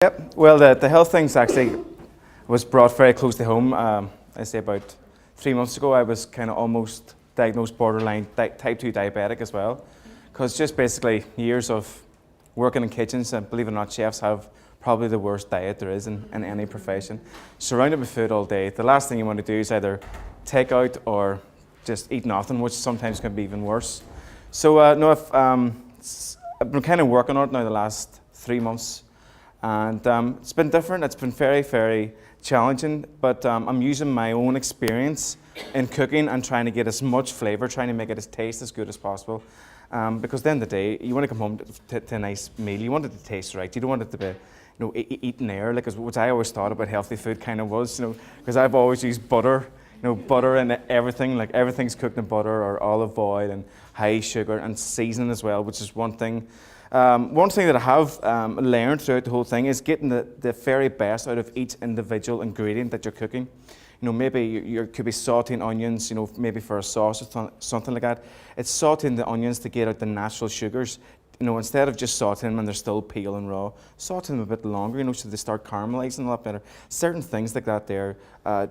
Yep. Well, the health things actually was brought very close to home. I say about 3 months ago, I was kind of almost diagnosed borderline type 2 diabetic as well, because just basically years of working in kitchens, and believe it or not, chefs have probably the worst diet there is in any profession. Surrounded with food all day, the last thing you want to do is either take out or just eat nothing, which sometimes can be even worse. So no, I've been kind of working on it now the last 3 months. And it's been different. It's been very, very challenging, but I'm using my own experience in cooking and trying to get as much flavor, trying to make it taste as good as possible. Because at the end of the day, you want to come home to a nice meal. You want it to taste right. You don't want it to be, eaten air, like what I always thought about healthy food kind of was, because I've always used butter, butter and everything, like everything's cooked in butter or olive oil and high sugar and seasoning as well, which is one thing. One thing that I have learned throughout the whole thing is getting the very best out of each individual ingredient that you're cooking. Maybe you could be sauteing onions, maybe for a sauce or something like that. It's sauteing the onions to get out the natural sugars. Instead of just sauteing them and they're still peel and raw, saute them a bit longer, so they start caramelizing a lot better. Certain things like that there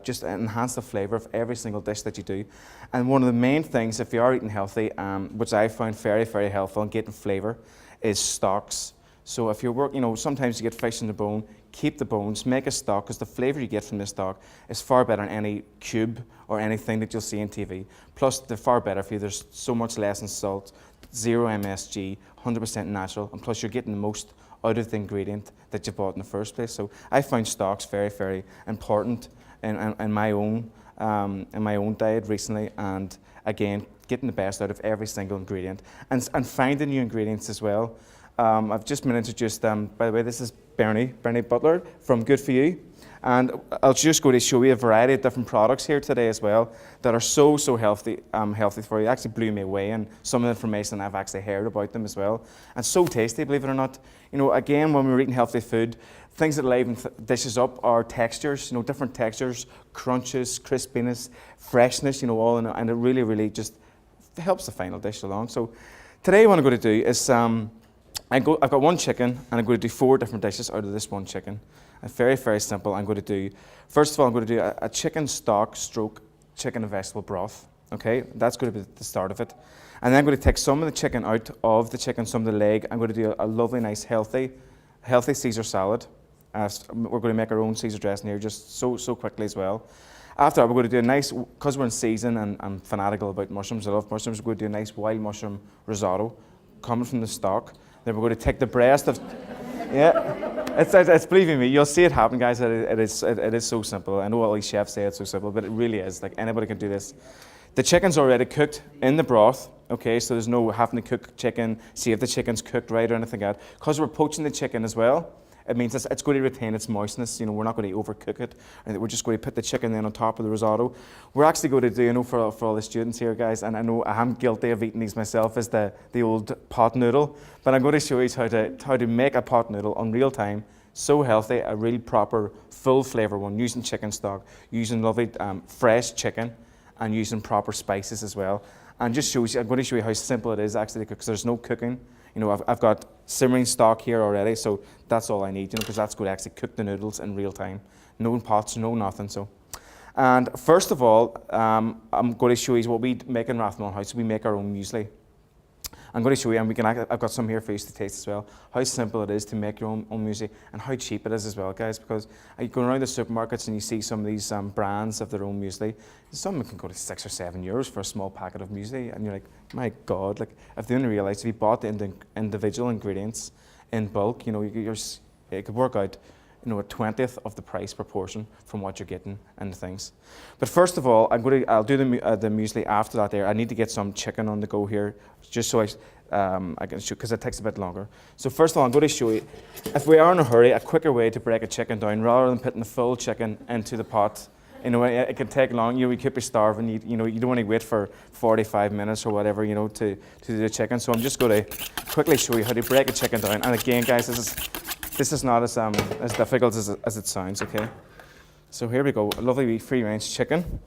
just enhance the flavour of every single dish that you do. And one of the main things, if you are eating healthy, which I found very, very helpful in getting flavour, is stocks. So if you're sometimes you get fish in the bone, keep the bones, make a stock, because the flavour you get from this stock is far better than any cube or anything that you'll see on TV. Plus, they're far better for you. There's so much less in salt, 0 MSG, 100% natural, and plus you're getting the most out of the ingredient that you bought in the first place. So I find stocks very, very important in my own diet recently, and again, getting the best out of every single ingredient and finding new ingredients as well. I've just been introduced, by the way, this is Bernie Butler from Good For You. And I'll just go to show you a variety of different products here today as well that are so healthy for you. It actually blew me away, and some of the information I've actually heard about them as well. And so tasty, believe it or not. Again, when we're eating healthy food, things that liven dishes up are textures, different textures, crunches, crispiness, freshness, all in it, and it really, really just helps the final dish along. So today what I'm going to do is I've got one chicken, and I'm going to do 4 different dishes out of this one chicken. And very, very simple. First of all, I'm going to do a chicken stock stroke chicken and vegetable broth. Okay, that's going to be the start of it. And then I'm going to take some of the chicken out of the chicken, some of the leg. I'm going to do a lovely, nice, healthy Caesar salad. We're going to make our own Caesar dressing here just so quickly as well. After that, we're going to do a nice, because we're in season and I'm fanatical about mushrooms, I love mushrooms, we're going to do a nice wild mushroom risotto coming from the stock. Then we're going to take the breast of, it's believe me, you'll see it happen, guys. It is so simple. I know all these chefs say it's so simple, but it really is. Like, anybody can do this. The chicken's already cooked in the broth, okay, so there's no having to cook chicken, see if the chicken's cooked right or anything like that. Because we're poaching the chicken as well, it means it's going to retain its moistness. We're not going to overcook it. We're just going to put the chicken then on top of the risotto. We're actually going to do, for all the students here, guys, and I know I'm guilty of eating these myself, is the old pot noodle. But I'm going to show you how to make a pot noodle on real time, so healthy, a really proper, full flavour one, using chicken stock, using lovely fresh chicken, and using proper spices as well. And I'm going to show you how simple it is actually to cook, because there's no cooking. I've got simmering stock here already, so that's all I need, because that's going to actually cook the noodles in real time. No pots, no nothing. So, and first of all, I'm going to show you what we make in Rathmullan House. We make our own muesli. I'm going to show you, and I've got some here for you to taste as well, how simple it is to make your own muesli, and how cheap it is as well, guys, because you go around the supermarkets and you see some of these brands of their own muesli. Some can go to €6 or €7 for a small packet of muesli, and you're like, my God, like, if they only realised if you bought the individual ingredients in bulk, it could work out a 20th of the price proportion from what you're getting and things. But first of all, I'll do the muesli after that there. I need to get some chicken on the go here, just so I can show, because it takes a bit longer. So first of all, I'm going to show you, if we are in a hurry, a quicker way to break a chicken down, rather than putting the full chicken into the pot. It can take long. You could be starving. You don't want to wait for 45 minutes or whatever, to do the chicken. So I'm just going to quickly show you how to break a chicken down. And again, guys, this is not as difficult as it sounds, okay? So here we go, a lovely free-range chicken.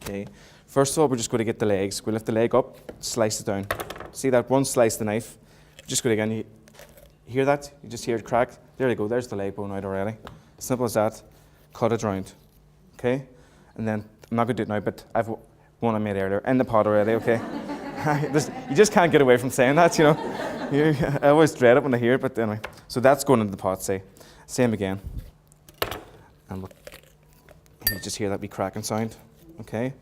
Okay, first of all, we're just going to get the legs. We'll lift the leg up, slice it down. See that one slice the knife? Just going to, again, You hear that? You just hear it crack. There you go. There's the leg bone out already. Simple as that. Cut it round. Okay? And then, I'm not going to do it now, but I've one I made earlier in the pot already, okay? You just can't get away from saying that, you know. I always dread it when I hear it, but anyway. So that's going into the pot, say. Same again. And you just hear that wee cracking sound, okay?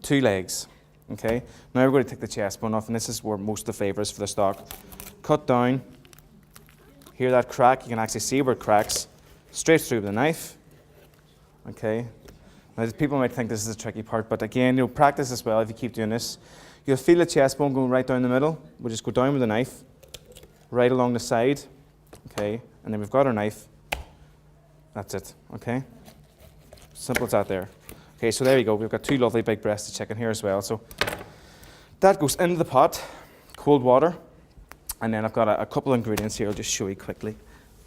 2 legs, okay? Now we're going to take the chest bone off, and this is where most of the flavour is for the stock. Cut down. Hear that crack? You can actually see where it cracks. Straight through with a knife, okay? Now, people might think this is a tricky part, but again, you'll practice as well if you keep doing this. You'll feel the chest bone going right down the middle. We'll just go down with a knife, right along the side, okay? And then we've got our knife. That's it, okay? Simple as that there. Okay, so there you go. We've got 2 lovely big breasts of chicken here as well. So that goes into the pot, cold water, and then I've got a couple of ingredients here. I'll just show you quickly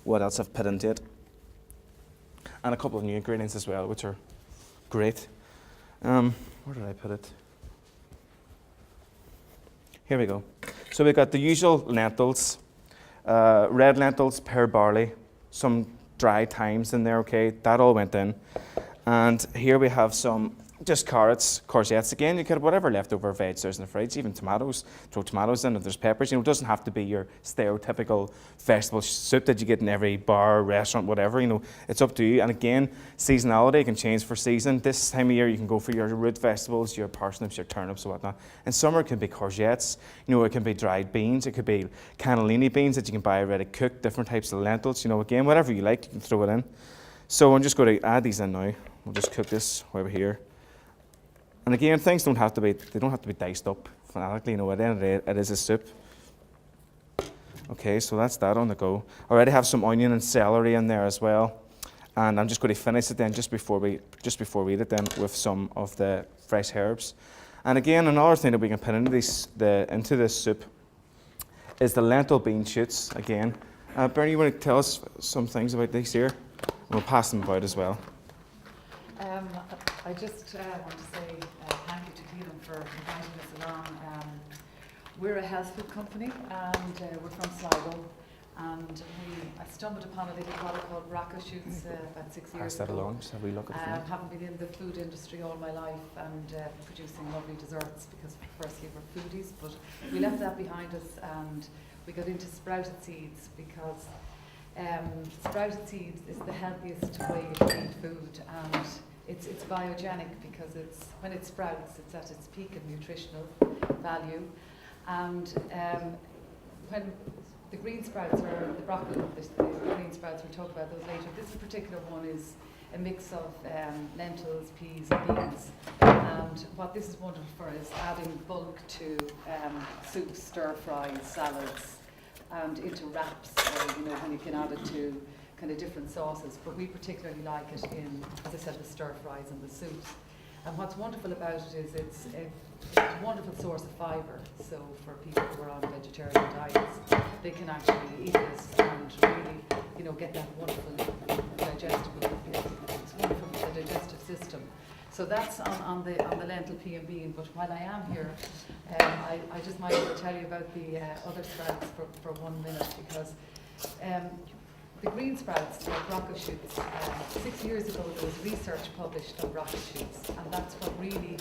what else I've put into it. And a couple of new ingredients as well, which are great. Where did I put it? Here we go. So we've got the usual lentils, red lentils, pear barley, some dry thymes in there, okay? That all went in. And here we have some just carrots, courgettes. Again, you could have whatever leftover veg there's in the fridge, even tomatoes. Throw tomatoes in if there's peppers. You know, it doesn't have to be your stereotypical vegetable soup that you get in every bar, restaurant, whatever. You know, it's up to you. And again, seasonality can change for season. This time of year, you can go for your root vegetables, your parsnips, your turnips, and whatnot. In summer, it can be courgettes. You know, it can be dried beans. It could be cannellini beans that you can buy already cooked, different types of lentils. You know, again, whatever you like, you can throw it in. So I'm just going to add these in now. We'll just cook this while we're here. And again, things don't have to be diced up fanatically, you know, at the end of the day, it is a soup. Okay, so that's that on the go. I already have some onion and celery in there as well. And I'm just going to finish it then just before we eat it then with some of the fresh herbs. And again, another thing that we can put into this soup is the lentil bean shoots again. Bernie, you want to tell us some things about these here? We'll pass them about as well. I just want to say thank you to Kelan for inviting us along. We're a health food company and we're from Sligo. And I stumbled upon a little product called Rocco Shoots about 6 years ago. Pass that along, just have a look at it. Having been in the food industry all my life and producing lovely desserts because firstly we're foodies, but we left that behind us and we got into sprouted seeds because sprouted seeds is the healthiest way you can eat food, and it's biogenic because when it sprouts, it's at its peak of nutritional value. And when the green sprouts or the broccoli, the green sprouts, we'll talk about those later. This particular one is a mix of lentils, peas, and beans. And what this is wonderful for is adding bulk to soups, stir fries, salads, and into wraps, or, you know, when you can add it to kind of different sauces. But we particularly like it in, as I said, the stir fries and the soups. And what's wonderful about it is it's a wonderful source of fibre. So for people who are on vegetarian diets, they can actually eat this and really, you know, get that wonderful digestible. It's wonderful for the digestive system. So that's on the lentil, pea and bean. But while I am here, I just might tell you about the other sprouts for 1 minute, because the green sprouts, like rocket shoots, 6 years ago there was research published on rocket shoots, and that's what really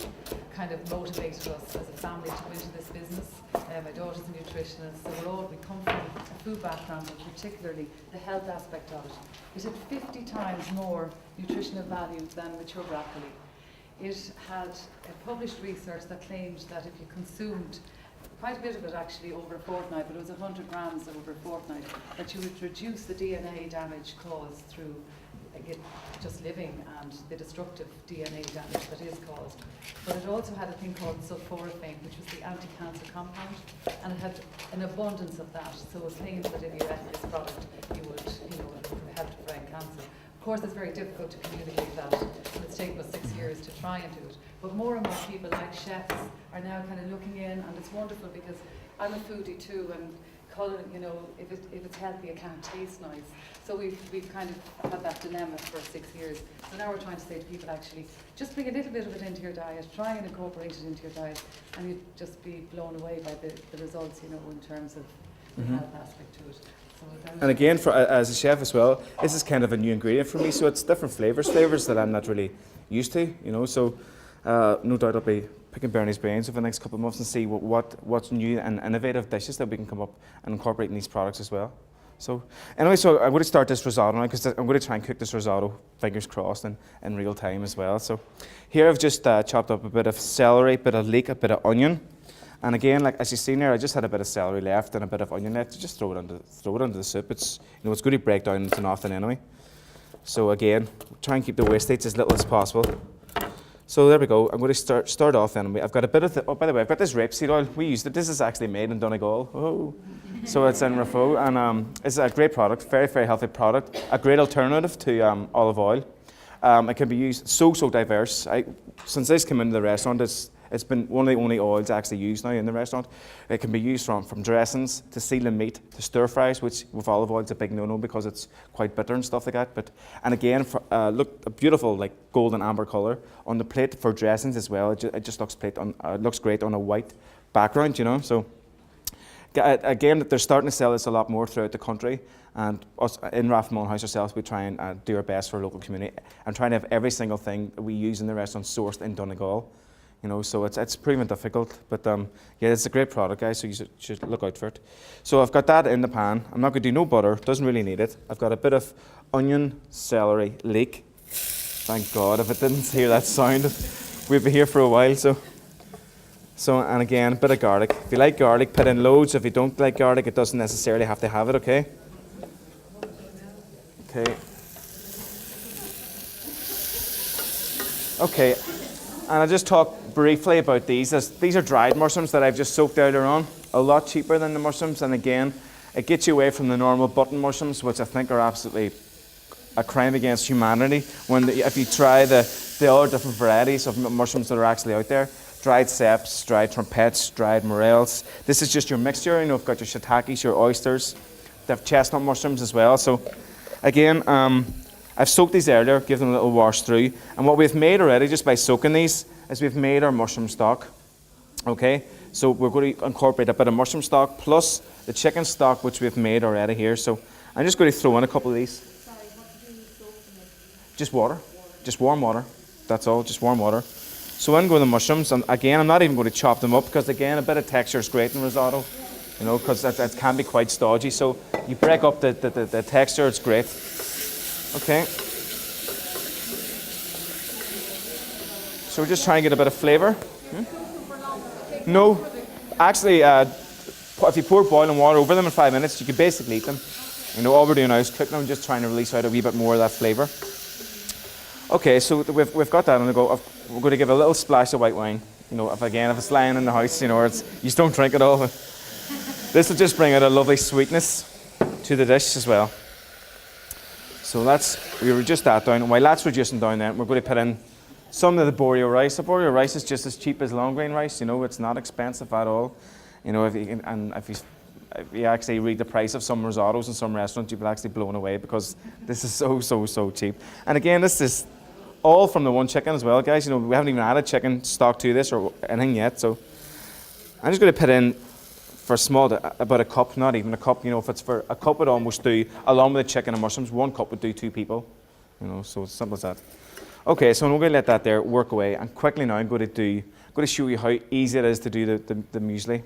kind of motivated us as a family to go into this business. My daughter's a nutritionist, so we come from a food background, and particularly the health aspect of it. It had 50 times more nutritional value than mature broccoli. It had published research that claimed that if you consumed quite a bit of it actually over a fortnight, but it was 100 grams over a fortnight, that you would reduce the DNA damage caused through just living and the destructive DNA damage that is caused. But it also had a thing called sulforaphane, which was the anti-cancer compound, and it had an abundance of that. So it claimed that if you ate this product, you would, help to prevent cancer. Of course, it's very difficult to communicate that, and it's taken us 6 years to try and do it. But more and more people, like chefs, are now kind of looking in, and it's wonderful because I'm a foodie too, and if it's healthy, it can't taste nice. So we've kind of had that dilemma for 6 years. So now we're trying to say to people, actually, just bring a little bit of it into your diet, try and incorporate it into your diet, and you'd just be blown away by the results, in terms of the health aspect to it. So And again, for as a chef as well, this is kind of a new ingredient for me. So it's different flavors that I'm not really used to. So no doubt I'll be picking Bernie's brains over the next couple of months and see what's new and innovative dishes that we can come up and incorporate in these products as well. So anyway, so I'm going to start this risotto now because I'm going to try and cook this risotto, fingers crossed, in real time as well. So here I've just chopped up a bit of celery, a bit of leek, a bit of onion. And again, like as you've seen there, I just had a bit of celery left and a bit of onion left. Just throw it under the soup. It's it's going to break down into nothing anyway. So again, try and keep the wastage as little as possible. So there we go. I'm going to start off then. I've got a bit of oh, by the way, I've got this rapeseed oil. We used it. This is actually made in Donegal. Oh. So it's in Rathmullan, and it's a great product, very, very healthy product, a great alternative to olive oil. It can be used so diverse. Since this came into the restaurant, it's been one of the only oils actually used now in the restaurant. It can be used from dressings to sealing meat to stir fries, which with olive oil is a big no-no because it's quite bitter and stuff like that. And again, look, a beautiful like golden amber colour on the plate for dressings as well. It just looks looks great on a white background, So again, they're starting to sell this a lot more throughout the country, and us in Rathmullan House ourselves, we try and do our best for our local community and trying to have every single thing that we use in the restaurant sourced in Donegal. So it's proven difficult, but yeah, it's a great product, guys. So you should look out for it. So I've got that in the pan. I'm not going to do no butter. Doesn't really need it. I've got a bit of onion, celery, leek. Thank God, if it didn't hear that sound, we'd be here for a while. So and again, a bit of garlic. If you like garlic, put in loads. If you don't like garlic, it doesn't necessarily have to have it, okay? Okay, and I'll just talk briefly about these. These are dried mushrooms that I've just soaked earlier on. A lot cheaper than the mushrooms, and again, it gets you away from the normal button mushrooms, which I think are absolutely a crime against humanity. If you try the other different varieties of mushrooms that are actually out there, dried ceps, dried trumpets, dried morels. This is just your mixture. You've got your shiitakes, your oysters. They have chestnut mushrooms as well. So again, I've soaked these earlier, give them a little wash through. And what we've made already, just by soaking these, is we've made our mushroom stock. Okay, so we're going to incorporate a bit of mushroom stock plus the chicken stock, which we've made already here. So I'm just going to throw in a couple of these. Sorry, what do you soak them in? Just water. Just warm water. That's all, just warm water. So in go the mushrooms, and again, I'm not even going to chop them up because again, a bit of texture is great in risotto, because it can be quite stodgy. So you break up the texture, it's great. Okay. So we're just trying to get a bit of flavour. No, actually, if you pour boiling water over them in 5 minutes, you can basically eat them. All we're doing now is cooking them, just trying to release out a wee bit more of that flavour. Okay, so we've got that on the go. We're going to give a little splash of white wine. If it's lying in the house, you just don't drink it all. This will just bring out a lovely sweetness to the dish as well. So we reduce that down. And while that's reducing down then, we're going to put in some of the borio rice. The borio rice is just as cheap as long grain rice. It's not expensive at all. If you actually read the price of some risottos in some restaurants, you'll be actually blown away because this is so cheap. And again, this is all from the one chicken as well, guys. We haven't even added chicken stock to this or anything yet. So I'm just going to put in for small, about a cup, not even a cup. If it's for a cup, would almost do, along with the chicken and mushrooms, 1 cup would do 2 people. So it's simple as that. Okay, so we're going to let that there work away. And quickly now, I'm going to show you how easy it is to do the muesli.